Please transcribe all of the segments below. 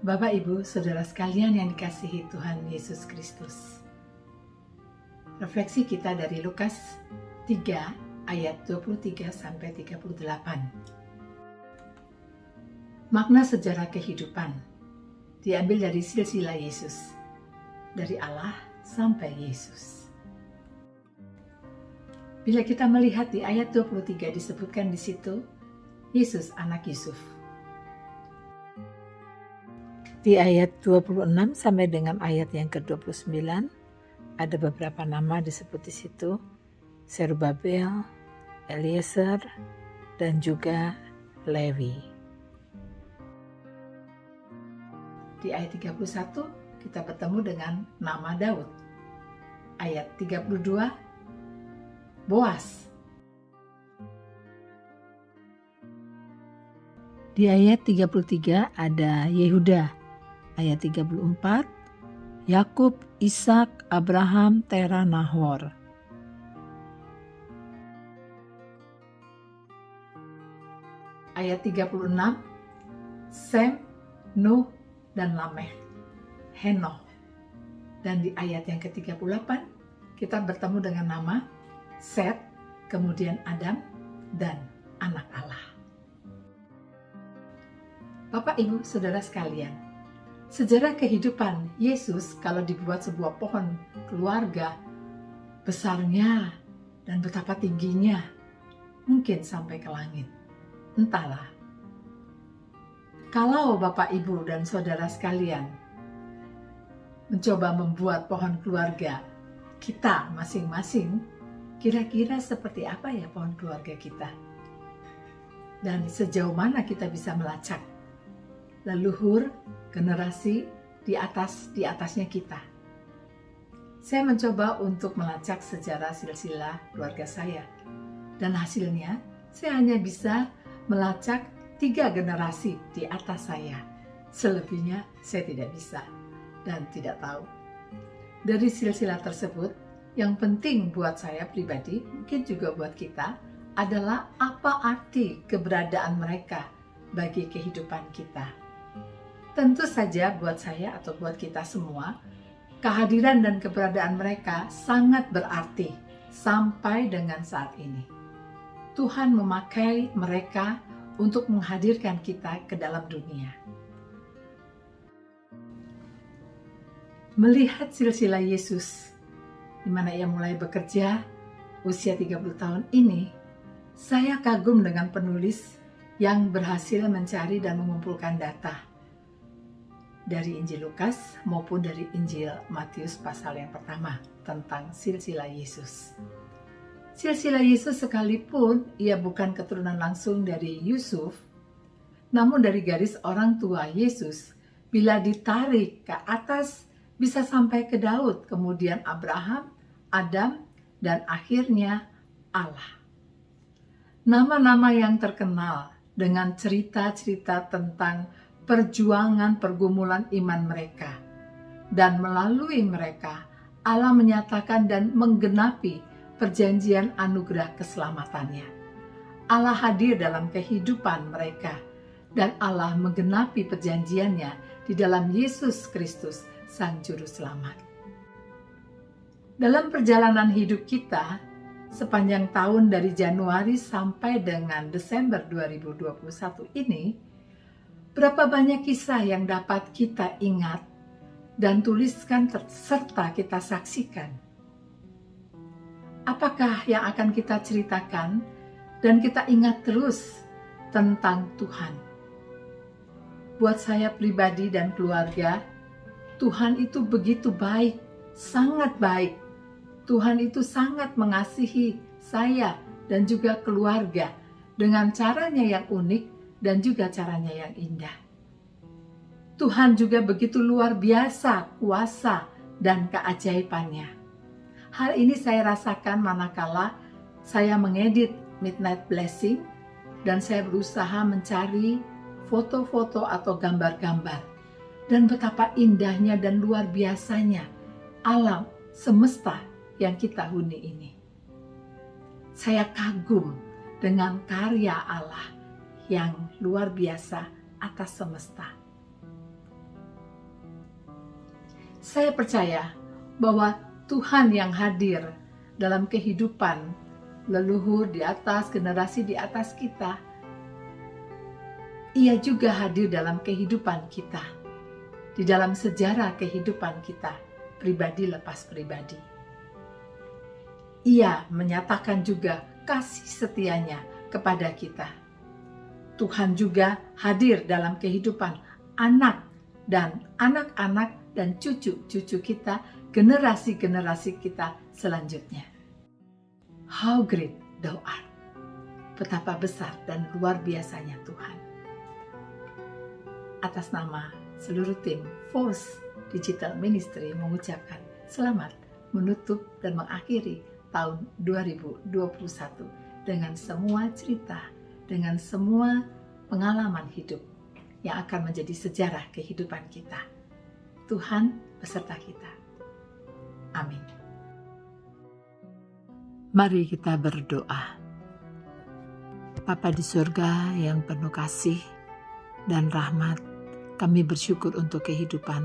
Bapak, Ibu, Saudara sekalian yang dikasihi Tuhan Yesus Kristus. Refleksi kita dari Lukas 3 ayat 23 sampai 38. Makna sejarah kehidupan diambil dari silsilah Yesus, dari Allah sampai Yesus. Bila kita melihat di ayat 23 disebutkan di situ, Yesus anak Yusuf. Di ayat 26 sampai dengan ayat yang ke-29 ada beberapa nama disebut di situ, Zerubabel, Eliezer, dan juga Lewi. Di ayat 31 kita bertemu dengan nama Daud. Ayat 32 Boas. Di ayat 33 ada Yehuda. Ayat 34, Yakub, Ishak, Abraham, Tera, Nahor. Ayat 36, Sem, Nuh, dan Lameh, Henoh. Dan di ayat yang ke-38, kita bertemu dengan nama Set, kemudian Adam, dan anak Allah. Bapak, Ibu, Saudara sekalian, sejarah kehidupan Yesus kalau dibuat sebuah pohon keluarga, besarnya dan betapa tingginya, mungkin sampai ke langit. Entahlah. Kalau Bapak, Ibu, dan Saudara sekalian mencoba membuat pohon keluarga kita masing-masing, kira-kira seperti apa ya pohon keluarga kita? Dan sejauh mana kita bisa melacak leluhur generasi di atasnya kita. Saya mencoba untuk melacak sejarah silsilah keluarga saya, dan hasilnya saya hanya bisa melacak 3 generasi di atas saya. Selebihnya saya tidak bisa dan tidak tahu. Dari silsilah tersebut, yang penting buat saya pribadi, mungkin juga buat kita, adalah apa arti keberadaan mereka bagi kehidupan kita. Tentu saja buat saya atau buat kita semua, kehadiran dan keberadaan mereka sangat berarti sampai dengan saat ini. Tuhan memakai mereka untuk menghadirkan kita ke dalam dunia. Melihat silsilah Yesus, di mana ia mulai bekerja usia 30 tahun ini, saya kagum dengan penulis yang berhasil mencari dan mengumpulkan data dari Injil Lukas maupun dari Injil Matius pasal yang pertama tentang silsilah Yesus. Silsilah Yesus sekalipun ia bukan keturunan langsung dari Yusuf, namun dari garis orang tua Yesus, bila ditarik ke atas bisa sampai ke Daud, kemudian Abraham, Adam, dan akhirnya Allah. Nama-nama yang terkenal dengan cerita-cerita tentang perjuangan pergumulan iman mereka, dan melalui mereka Allah menyatakan dan menggenapi perjanjian anugerah keselamatannya. Allah hadir dalam kehidupan mereka, dan Allah menggenapi perjanjiannya di dalam Yesus Kristus Sang Juru Selamat. Dalam perjalanan hidup kita sepanjang tahun dari Januari sampai dengan Desember 2021 ini, berapa banyak kisah yang dapat kita ingat dan tuliskan serta kita saksikan? Apakah yang akan kita ceritakan dan kita ingat terus tentang Tuhan? Buat saya pribadi dan keluarga, Tuhan itu begitu baik, sangat baik. Tuhan itu sangat mengasihi saya dan juga keluarga dengan caranya yang unik dan juga caranya yang indah. Tuhan juga begitu luar biasa kuasa dan keajaibannya. Hal ini saya rasakan manakala saya mengedit Midnight Blessing dan saya berusaha mencari foto-foto atau gambar-gambar. Dan betapa indahnya dan luar biasanya alam semesta yang kita huni ini. Saya kagum dengan karya Allah yang luar biasa atas semesta. Saya percaya bahwa Tuhan yang hadir dalam kehidupan leluhur di atas, generasi di atas kita, Ia juga hadir dalam kehidupan kita, di dalam sejarah kehidupan kita, pribadi lepas pribadi. Ia menyatakan juga kasih setianya kepada kita. Tuhan juga hadir dalam kehidupan anak dan anak-anak dan cucu-cucu kita, generasi-generasi kita selanjutnya. How great thou art. Betapa besar dan luar biasanya Tuhan. Atas nama seluruh tim Force Digital Ministry mengucapkan selamat menutup dan mengakhiri tahun 2021 dengan semua cerita, dengan semua pengalaman hidup yang akan menjadi sejarah kehidupan kita. Tuhan beserta kita. Amin. Mari kita berdoa. Bapa di surga yang penuh kasih dan rahmat, kami bersyukur untuk kehidupan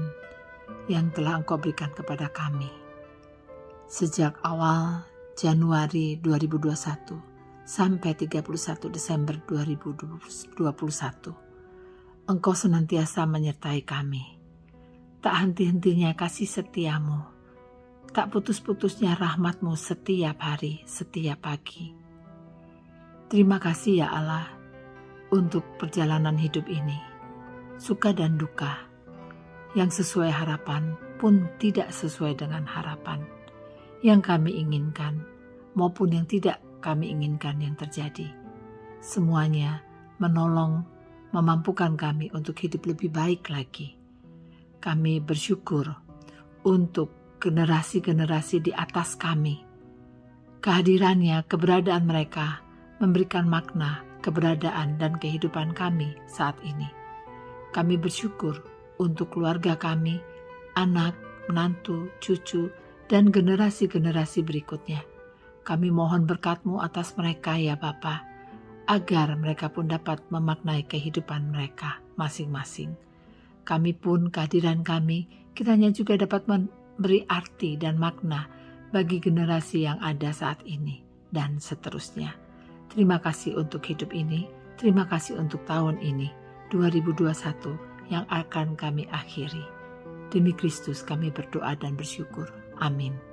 yang telah Engkau berikan kepada kami. Sejak awal Januari 2021 sampai 31 Desember 2021, Engkau senantiasa menyertai kami. Tak henti-hentinya kasih setiamu, tak putus-putusnya rahmat-Mu setiap hari, setiap pagi. Terima kasih ya Allah untuk perjalanan hidup ini, suka dan duka, yang sesuai harapan pun tidak sesuai dengan harapan, yang kami inginkan maupun yang tidak kami inginkan yang terjadi. Semuanya menolong, memampukan kami untuk hidup lebih baik lagi. Kami bersyukur untuk generasi-generasi di atas kami. Kehadirannya, keberadaan mereka memberikan makna, keberadaan dan kehidupan kami saat ini. Kami bersyukur untuk keluarga kami, anak, menantu, cucu, dan generasi-generasi berikutnya. Kami mohon berkat-Mu atas mereka ya Bapa, agar mereka pun dapat memaknai kehidupan mereka masing-masing. Kami pun, kehadiran kami, kiranya juga dapat memberi arti dan makna bagi generasi yang ada saat ini, dan seterusnya. Terima kasih untuk hidup ini, terima kasih untuk tahun ini, 2021, yang akan kami akhiri. Demi Kristus kami berdoa dan bersyukur. Amin.